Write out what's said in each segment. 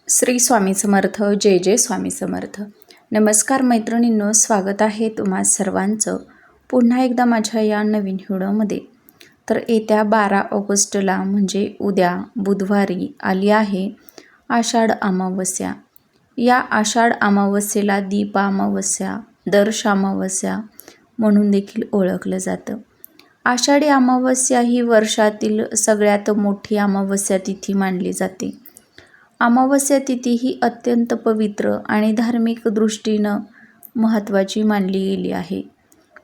श्री स्वामी समर्थ. जय जय स्वामी समर्थ. नमस्कार मैत्रिणींनो, स्वागत आहे तुम्हा सर्वांचं पुन्हा एकदा माझ्या या नवीन व्हिडिओमध्ये. तर येत्या 12 ऑगस्टला म्हणजे उद्या बुधवारी आली आहे आषाढ अमावस्या. या आषाढ अमावस्येला दीप अमावस्या, दर्श अमावस्या म्हणून देखील ओळखलं जातं. आषाढी अमावस्या ही वर्षातील सगळ्यात मोठी अमावस्या तिथी मानली जाते. अमावस्या तिथी ही अत्यंत पवित्र आणि धार्मिक दृष्टीनं महत्त्वाची मानली गेली आहे.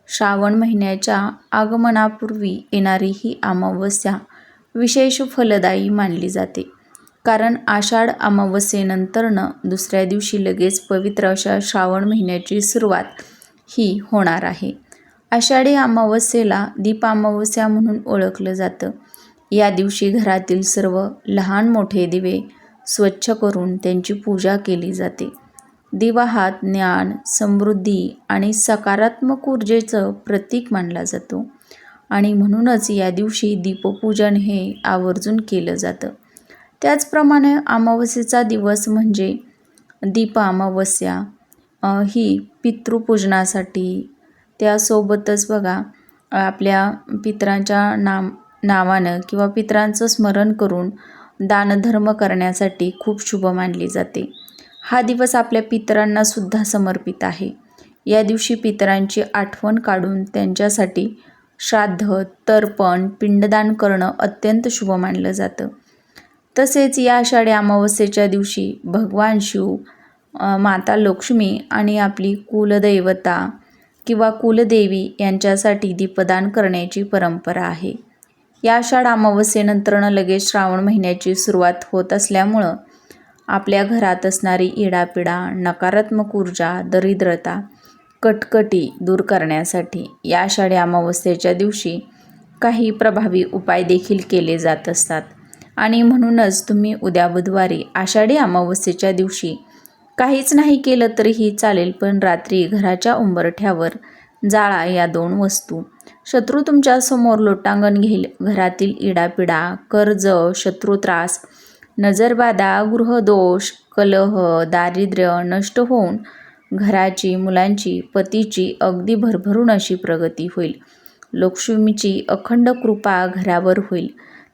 श्रावण महिन्याच्या आगमनापूर्वी येणारी ही अमावस्या विशेष फलदायी मानली जाते, कारण आषाढ अमावस्येनंतरनं दुसऱ्या दिवशी लगेच पवित्र अशा श्रावण महिन्याची सुरुवात ही होणार आहे. आषाढी अमावस्येला दीप अमावस्या म्हणून ओळखलं जातं. या दिवशी घरातील सर्व लहान मोठे दिवे स्वच्छ करून त्यांची पूजा केली जाते. दिवा हा ज्ञान, समृद्धी आणि सकारात्मक ऊर्जेचं प्रतीक मानला जातो आणि म्हणूनच या दिवशी दीपपूजन हे आवर्जून केलं जातं. त्याचप्रमाणे अमावस्येचा दिवस म्हणजे दीप अमावस्या ही पितृपूजनासाठी, त्यासोबतच बघा आपल्या पितरांच्या नावानं किंवा पितरांचं स्मरण करून दानधर्म करण्यासाठी खूप शुभ मानली जाते. हा दिवस आपल्या पितरांना सुद्धा समर्पित आहे. या दिवशी पितरांची आठवण काढून त्यांच्यासाठी श्राद्ध, तर्पण, पिंडदान करणं अत्यंत शुभ मानलं जातं. तसेच या आषाढी अमावस्येच्या दिवशी भगवान शिव, माता लक्ष्मी आणि आपली कुलदैवता किंवा कुलदेवी यांच्यासाठी दीपदान करण्याची परंपरा आहे. या आषाढ अमावस्येनंतरनं लगेच श्रावण महिन्याची सुरुवात होत असल्यामुळं आपल्या घरात असणारी इडापिडा, नकारात्मक ऊर्जा, दरिद्रता, कटकटी दूर करण्यासाठी या आषाढी अमावस्येच्या दिवशी काही प्रभावी उपाय देखील केले जात असतात. आणि म्हणूनच तुम्ही उद्या बुधवारी आषाढी अमावस्येच्या दिवशी काहीच नाही केलं तरीही चालेल, पण रात्री घराच्या उंबरठ्यावर जाळा या 2 वस्तू. शत्रू तुमच्यासमोर लोटांगण घेईल. घरातील इडापिडा, कर्ज, शत्रुत्रास, नजरबाधा, गृहदोष, कलह, दारिद्र्य नष्ट होऊन घराची, मुलांची, पतीची अगदी भरभरून अशी प्रगती होईल. लक्ष्मीची अखंड कृपा घरावर होईल.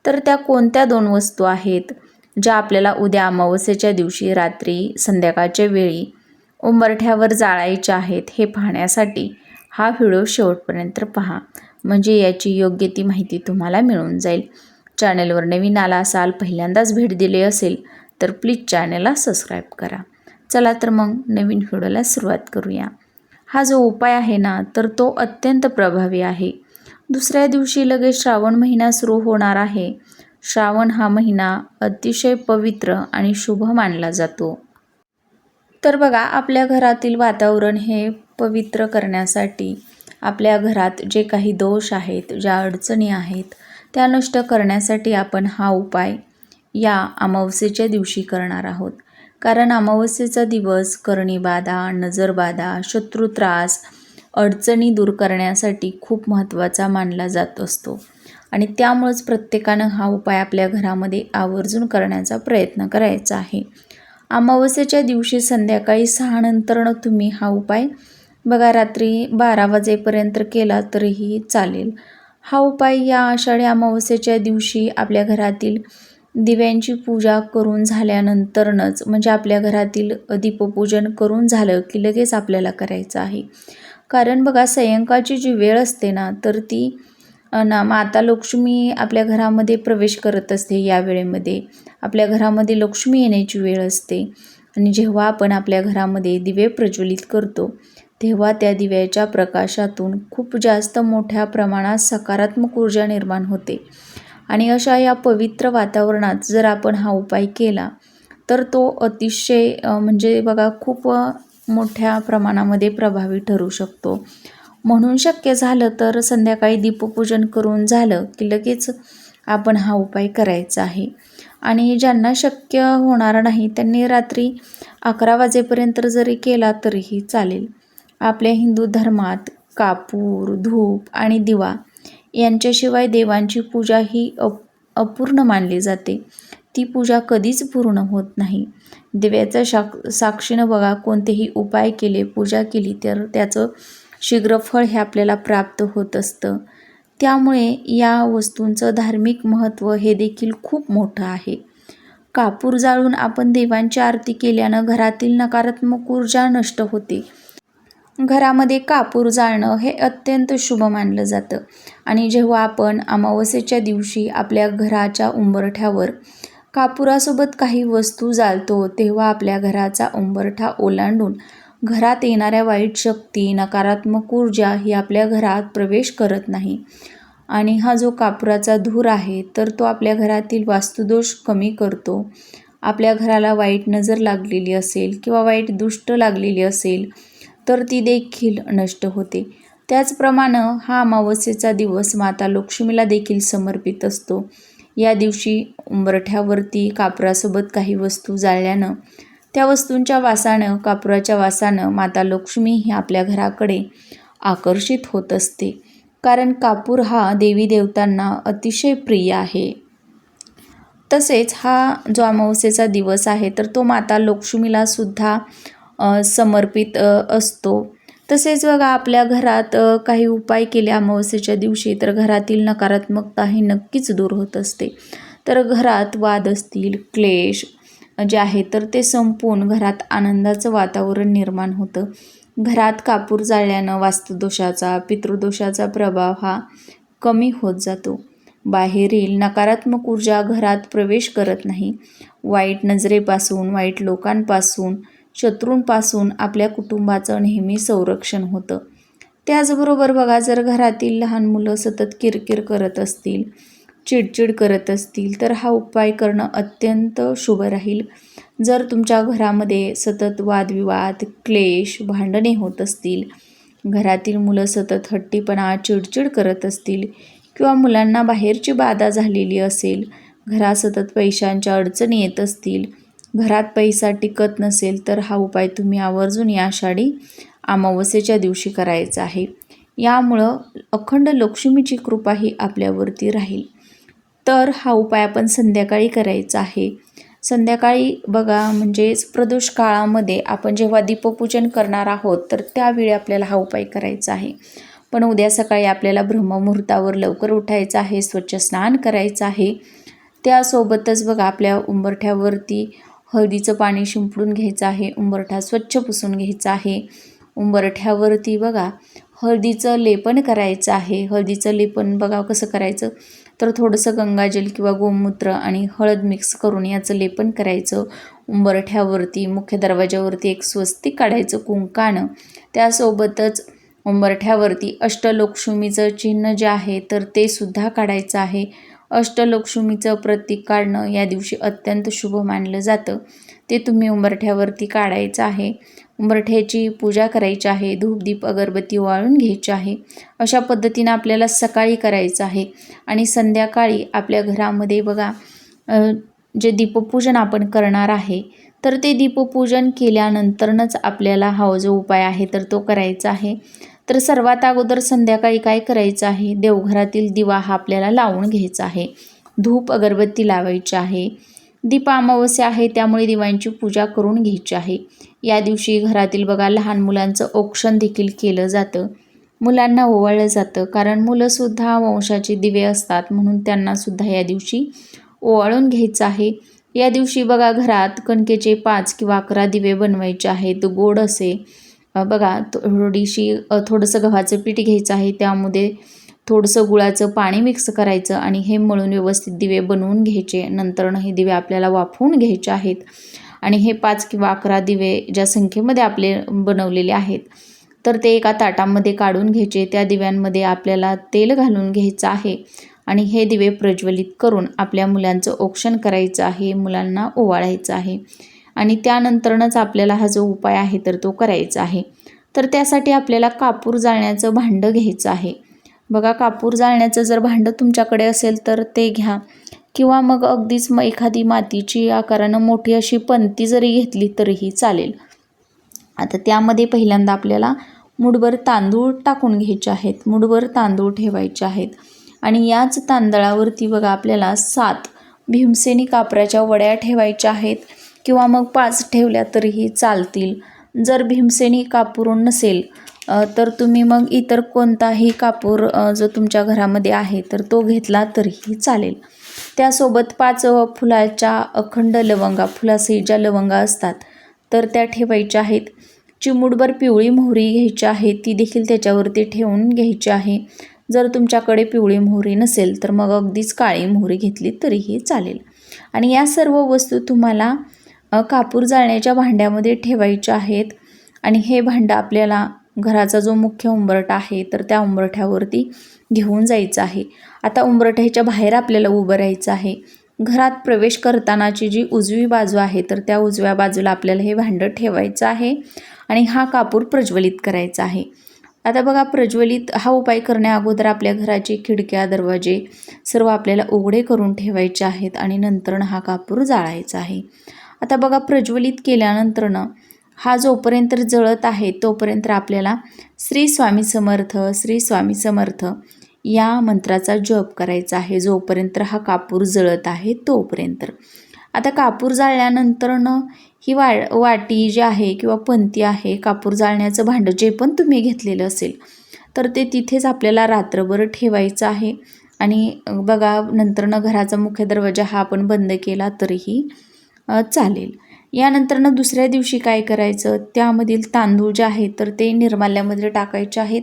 तर त्या कोणत्या 2 वस्तू आहेत ज्या आपल्याला उद्या अमावस्येच्या दिवशी रात्री संध्याकाळच्या वेळी उंबरठ्यावर जाळायच्या आहेत, हे पाहण्यासाठी हा व्हिडिओ शेवटपर्यंत पहा, म्हणजे याची योग्य ती माहिती तुम्हाला मिळून जाईल. चॅनलवर नवीन आला असाल, पहिल्यांदाच भेट दिली असेल तर प्लीज चॅनलला सबस्क्राईब करा. चला तर मग नवीन व्हिडिओला सुरुवात करूया. हा जो उपाय आहे ना, तर तो अत्यंत प्रभावी आहे. दुसऱ्या दिवशी लगेच श्रावण महिना सुरू होणार आहे. श्रावण हा महिना अतिशय पवित्र आणि शुभ मानला जातो. तर बघा, आपल्या घरातील वातावरण हे पवित्र करण्यासाठी, आपल्या घरात जे काही दोष आहेत, ज्या अडचणी आहेत, त्या नष्ट करण्यासाठी आपण हा उपाय या अमावस्येच्या दिवशी करणार आहोत. कारण अमावस्येचा दिवस करणीबाधा, नजरबाधा, शत्रुत्रास, अडचणी दूर करण्यासाठी खूप महत्त्वाचा मानला जात असतो आणि त्यामुळेच प्रत्येकानं हा उपाय आपल्या घरामध्ये आवर्जून करण्याचा प्रयत्न करायचा आहे. अमावस्येच्या दिवशी संध्याकाळी 6 नंतरनं तुम्ही हा उपाय बघा रात्री 12 वाजेपर्यंत केला तरीही चालेल. हा उपाय या आषाढी अमावस्येच्या दिवशी आपल्या घरातील दिव्यांची पूजा करून झाल्यानंतरनंच, म्हणजे आपल्या घरातील दीपपूजन करून झालं की लगेच आपल्याला करायचं आहे. कारण बघा, सायंकाळची जी वेळ असते ना, तर ती माता लक्ष्मी आपल्या घरामध्ये प्रवेश करत असते. या वेळेमध्ये आपल्या घरामध्ये लक्ष्मी येण्याची वेळ असते आणि जेव्हा आपण आपल्या घरामध्ये दिवे प्रज्वलित करतो तेव्हा त्या दिव्याच्या प्रकाशातून खूप जास्त मोठ्या प्रमाणात सकारात्मक ऊर्जा निर्माण होते आणि अशा या पवित्र वातावरणात जर आपण हा उपाय केला तर तो अतिशय म्हणजे बघा खूप मोठ्या प्रमाणामध्ये प्रभावी ठरू शकतो. म्हणून शक्य झालं तर संध्याकाळी दीपपूजन करून झालं की लगेच आपण हा उपाय करायचा आहे. आणि ज्यांना शक्य होणार नाही त्यांनी रात्री 11 वाजेपर्यंत जरी केला तरीही चालेल. आपल्या हिंदू धर्मात कापूर, धूप आणि दिवा यांच्याशिवाय देवांची पूजा ही अपूर्ण मानली जाते. ती पूजा कधीच पूर्ण होत नाही. दिव्याच्या साक्षीनं बघा कोणतेही उपाय केले, पूजा केली तर त्याचं शीघ्र फळ हे आपल्याला प्राप्त होत असतं. त्यामुळे या वस्तूंचं धार्मिक महत्त्व हे देखील खूप मोठं आहे. कापूर जाळून आपण देवांची आरती केल्यानं घरातील नकारात्मक ऊर्जा नष्ट होते. घरामध्ये कापूर जाळणं हे अत्यंत शुभ मानलं जातं आणि जेव्हा आपण अमावस्येच्या दिवशी आपल्या घराच्या उंबरठ्यावर कापुरासोबत काही वस्तू जाळतो तेव्हा आपल्या घराचा उंबरठा ओलांडून घरात येणाऱ्या वाईट शक्ती, नकारात्मक ऊर्जा ही आपल्या घरात प्रवेश करत नाही. आणि हा जो कापुराचा धूर आहे तर तो आपल्या घरातील वास्तुदोष कमी करतो. आपल्या घराला वाईट नजर लागलेली असेल किंवा वाईट दृष्ट लागलेली असेल तर ती देखील नष्ट होते. त्याचप्रमाणे हा अमावस्येचा दिवस माता लक्ष्मीला देखील समर्पित असतो. या दिवशी उंबरठ्यावरती कापरासोबत काही वस्तू जाळल्यानं त्या वस्तूंच्या वासानं, कापुराच्या वासानं माता लक्ष्मी ही आपल्या घराकडे आकर्षित होत असते. कारण कापूर हा देवी देवतांना अतिशय प्रिय आहे. तसेच हा जो अमावस्येचा दिवस आहे तर तो माता लक्ष्मीला सुद्धा समर्पित असतो. तसेच बघा आपल्या घरात काही उपाय केले अमावस्येच्या दिवशी तर घरातील नकारात्मकता ही नक्कीच दूर होत असते. तर घरात वाद असतील, क्लेश जे आहे तर ते संपून घरात आनंदाचं वातावरण निर्माण होतं. घरात कापूर जाळल्यानं वास्तुदोषाचा, पितृदोषाचा प्रभाव हा कमी होत जातो. बाहेरील नकारात्मक ऊर्जा घरात प्रवेश करत नाही. वाईट नजरेपासून, वाईट लोकांपासून, शत्रूंपासून आपल्या कुटुंबाचं नेहमी संरक्षण होतं. त्याचबरोबर बघा जर घरातील लहान मुलं सतत किरकिर करत असतील, चिडचिड करत असतील तर हा उपाय करणं अत्यंत शुभ राहील. जर तुमच्या घरामध्ये सतत वादविवाद, क्लेश, भांडणे होत असतील, घरातील मुलं सतत हट्टीपणा, चिडचिड करत असतील किंवा मुलांना बाहेरची बाधा झालेली असेल, घरात सतत पैशांच्या अडचणी येत असतील, घरात पैसा टिकत नसेल तर हा उपाय तुम्ही आवर्जून या आषाढी अमावस्येच्या दिवशी करायचा आहे. यामुळं अखंड लक्ष्मीची कृपा ही आपल्यावरती राहील. तर हा उपाय आपण संध्याकाळी करायचा आहे. संध्याकाळी बघा म्हणजेच प्रदोष काळामध्ये आपण जेव्हा दीपपूजन करणार आहोत तर त्यावेळी आपल्याला हा उपाय करायचा आहे. पण उद्या सकाळी आपल्याला ब्रह्ममुहूर्तावर लवकर उठायचं आहे, स्वच्छ स्नान करायचं आहे. त्यासोबतच बघा आपल्या उंबरठ्यावरती हळदीचं पाणी शिंपडून घ्यायचं आहे, उंबरठा स्वच्छ पुसून घ्यायचा आहे. उंबरठ्यावरती बघा हळदीचं लेपन करायचं आहे. हळदीचं लेपन बघा कसं करायचं तर थोडंसं गंगाजल किंवा गोमूत्र आणि हळद मिक्स करून याचं लेपन करायचं. उंबरठ्यावरती, मुख्य दरवाजावरती एक स्वस्तिक काढायचं कुंकानं. त्यासोबतच उंबरठ्यावरती अष्टलक्ष्मीचं चिन्ह जे आहे तर ते सुद्धा काढायचं आहे. अष्टलक्ष्मीचं प्रतीक काढणं या दिवशी अत्यंत शुभ मानलं जातं. ते तुम्ही उंबरठ्यावरती काढायचं आहे. उंबरठ्याची पूजा करायची आहे, धूपदीप अगरबत्ती वाळून घ्यायची आहे. अशा पद्धतीनं आपल्याला सकाळी करायचं आहे. आणि संध्याकाळी आपल्या घरामध्ये बघा जे दीपपूजन आपण करणार आहे तर ते दीपपूजन केल्यानंतरच आपल्याला हा जो उपाय आहे तर तो करायचा आहे. तर सर्वात अगोदर संध्याकाळी काय करायचं आहे, देवघरातील दिवा हा आपल्याला लावून घ्यायचा आहे. धूप अगरबत्ती लावायची आहे. दीप अमावस्या आहे त्यामुळे दिव्यांची पूजा करून घ्यायची आहे. या दिवशी घरातील बघा लहान मुलांचं औक्षण देखील केलं जातं. मुलांना ओवाळलं जातं कारण मुलंसुद्धा वंशाचे दिवे असतात म्हणून त्यांनासुद्धा या दिवशी ओवाळून घ्यायचं आहे. या दिवशी बघा घरात कणकेचे 5 किंवा 11 दिवे बनवायचे आहेत. गोड असे बघा थोडंसं गव्हाचं पीठ घ्यायचं आहे, त्यामध्ये थोडंसं गुळाचं पाणी मिक्स करायचं आणि हे मळून व्यवस्थित दिवे बनवून घ्यायचे. नंतरनं हे दिवे आपल्याला वाफवून घ्यायचे आहेत. आणि हे 5 किंवा 11 दिवे ज्या संख्येमध्ये आपले बनवलेले आहेत तर ते एका ताटामध्ये काढून घ्यायचे. त्या दिव्यांमध्ये आपल्याला तेल घालून घ्यायचं आहे आणि हे दिवे प्रज्वलित करून आपल्या मुलांचं औक्षण करायचं आहे, मुलांना ओवाळायचं आहे. आणि त्यानंतरच आपल्याला हा जो उपाय आहे तर तो करायचा आहे. तर त्यासाठी आपल्याला कापूर जाळण्याचं भांडं घ्यायचं आहे. बघा कापूर जाळण्याचं जर भांडं तुमच्याकडे असेल तर ते घ्या किंवा मग अगदीच एखादी मातीची आकारानं मोठी अशी पंती जरी घेतली तरीही चालेल. आता त्यामध्ये पहिल्यांदा आपल्याला मूठभर तांदूळ टाकून घ्यायचे आहेत. मूठभर तांदूळ ठेवायचे आहेत आणि याच तांदळावरती बघा आपल्याला 7 भीमसेनी कापराच्या वड्या ठेवायच्या आहेत किंवा मग 5 ठेवल्या तरीही चालतील. जर भीमसेनी कापूर नसेल तर तुम्ही मग इतर कोणताही कापूर जो तुमच्या घरामध्ये आहे तर तो घेतला तरीही चालेल. त्यासोबत 5 फुलाच्या अखंड लवंगा, फुलासहित ज्या लवंगा असतात तर त्या ठेवायच्या आहेत. चिमूटभर पिवळी मोहरी घ्यायची आहे, ती देखील त्याच्यावरती ठेवून घ्यायची आहे. जर तुमच्याकडे पिवळी मोहरी नसेल तर मग अगदीच काळी मोहरी घेतली तरीही चालेल. आणि या सर्व वस्तू तुम्हाला कापूर जाळण्याच्या भांड्यामध्ये ठेवायच्या आहेत. आणि हे भांडं आपल्याला घराचा जो मुख्य उंबरठा आहे तर त्या उंबरठ्यावरती घेऊन जायचं आहे. आता उंबरठ्याच्या बाहेर आपल्याला उभं राहायचं आहे. घरात प्रवेश करतानाची जी उजवी बाजू आहे तर त्या उजव्या बाजूला आपल्याला हे भांडं ठेवायचं आहे आणि हा कापूर प्रज्वलित करायचा आहे. आता बघा, प्रज्वलित हा उपाय करण्या अगोदर आपल्या घराची खिडक्या, दरवाजे सर्व आपल्याला उघडे करून ठेवायचे आहेत आणि नंतर हा कापूर जाळायचा आहे. आता बघा, प्रज्वलित केल्यानंतरनं हा जोपर्यंत जळत आहे तोपर्यंत आपल्याला श्री स्वामी समर्थ, श्री स्वामी समर्थ या मंत्राचा जप करायचा आहे, जोपर्यंत हा कापूर जळत आहे तोपर्यंत. आता कापूर जाळल्यानंतरनं ही वाटी जी आहे किंवा पंती आहे, कापूर जाळण्याचं भांडं जे पण तुम्ही घेतलेलं असेल तर ते तिथेच आपल्याला रात्रभर ठेवायचं आहे. आणि बघा, नंतरनं घराचा मुख्य दरवाजा हा आपण बंद केला तरीही चालेल. यानंतरनं दुसऱ्या दिवशी काय करायचं, त्यामधील तांदूळ जे आहेत तर ते निर्माल्यामध्ये टाकायचे आहेत.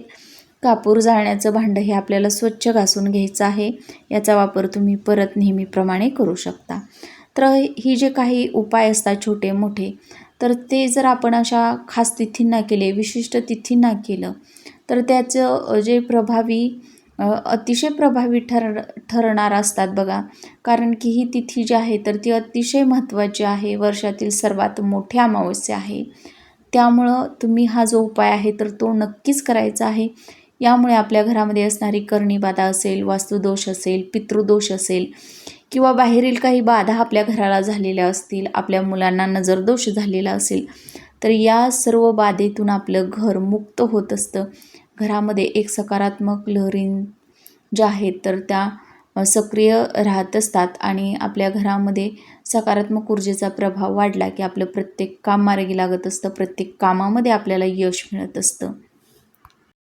कापूर जाळण्याचं भांडं हे आपल्याला स्वच्छ घासून घ्यायचं आहे. याचा वापर तुम्ही परत नेहमीप्रमाणे करू शकता. तर ही जे काही उपाय असतात छोटे मोठे, तर ते जर आपण अशा खास तिथींना केले, विशिष्ट तिथींना केलं तर त्याचं जे अतिशय प्रभावी ठरणार असतात बघा. कारण की ही तिथी जी आहे तर ती अतिशय महत्त्वाची आहे, वर्षातील सर्वात मोठी अमावस्या आहे. त्यामुळं तुम्ही हा जो उपाय आहे तर तो नक्कीच करायचा आहे. यामुळे आपल्या घरामध्ये असणारी करणीबाधा असेल, वास्तुदोष असेल, पितृदोष असेल किंवा बाहेरील काही बाधा आपल्या घराला झालेल्या असतील, आपल्या मुलांना नजरदोष झालेला असेल तर या सर्व बाधेतून आपलं घर मुक्त होत असतं. घरामध्ये एक सकारात्मक लहरी ज्या आहेत तर त्या सक्रिय राहत असतात आणि आपल्या घरामध्ये सकारात्मक ऊर्जेचा प्रभाव वाढला की आपलं प्रत्येक काम मार्गी लागत असतं, प्रत्येक कामामध्ये आपल्याला यश मिळत असतं.